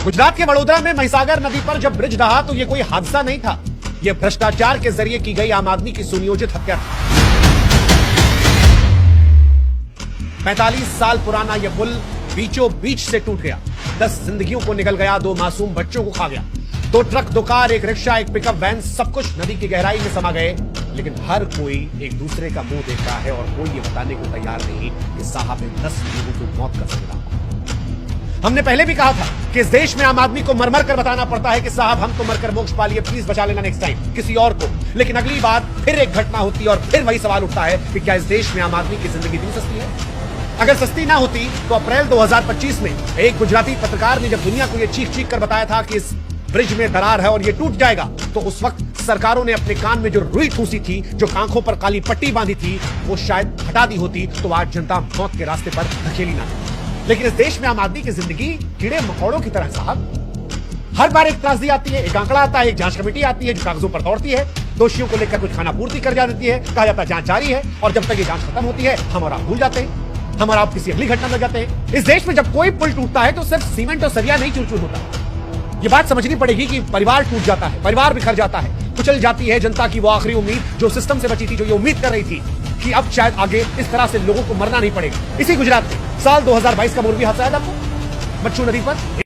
गुजरात के वडोदरा में महिसागर नदी पर जब ब्रिज रहा तो यह कोई हादसा नहीं था, यह भ्रष्टाचार के जरिए की गई आम आदमी की सुनियोजित हत्या थी। 45 साल पुराना यह पुल बीचों बीच से टूट गया, 10 जिंदगियों को निगल गया, 2 मासूम बच्चों को खा गया। 2 truck, 2 car, 1 rickshaw, 1 pickup van, सब कुछ नदी की गहराई में समा गए। लेकिन हर कोई एक दूसरे का मुंह देख रहा है और कोई ये बताने को तैयार नहीं कि साहब इन 10 लोगों को मौत का सजा। हमने पहले भी कहा था कि इस देश में आम आदमी को मर मर कर बताना पड़ता है कि साहब हम तो मरकर मोक्ष पा लिए, प्लीज बचा लेना नेक्स्ट टाइम किसी और को। लेकिन अगली बार फिर एक घटना होती है और फिर वही सवाल उठता है कि क्या इस देश में आम आदमी की जिंदगी इतनी सस्ती है? अगर सस्ती ना होती तो अप्रैल 2025 में एक गुजराती पत्रकार ने जब दुनिया को यह चीख कर बताया था कि इस ब्रिज में दरार है और यह टूट जाएगा, तो उस वक्त सरकारों ने अपने कान में जो रुई ठूसी थी, जो आंखों पर काली पट्टी बांधी थी, वो शायद हटा दी होती तो आज जनता मौत के रास्ते पर धकेली ना। लेकिन इस देश में आम आदमी की जिंदगी कीड़े मकोड़ों की तरह साहब। हर बार एक त्रासदी आती है, एक आंकड़ा आता है, एक जांच कमेटी आती है जो कागजों पर दौड़ती है, दोषियों को लेकर कुछ खाना पूर्ति कर जाती है, कहा जाता है जांच जारी है, और जब तक ये जांच खत्म होती है हम और आप भूल जाते हैं, हम और आप किसी अगली घटना लग जाते हैं। इस देश में जब कोई पुल टूटता है तो सिर्फ सीमेंट और सरिया नहीं चूर-चूर होता। ये बात समझनी पड़ेगी कि परिवार टूट जाता है, परिवार बिखर जाता है, कुचल जाती है जनता की वो आखिरी उम्मीद जो सिस्टम से बची थी, जो ये उम्मीद कर रही थी कि अब शायद आगे इस तरह से लोगों को मरना नहीं पड़ेगा। इसी गुजरात में साल 2022 का मोरबी हादसा याद आपको? मच्छू नदी पर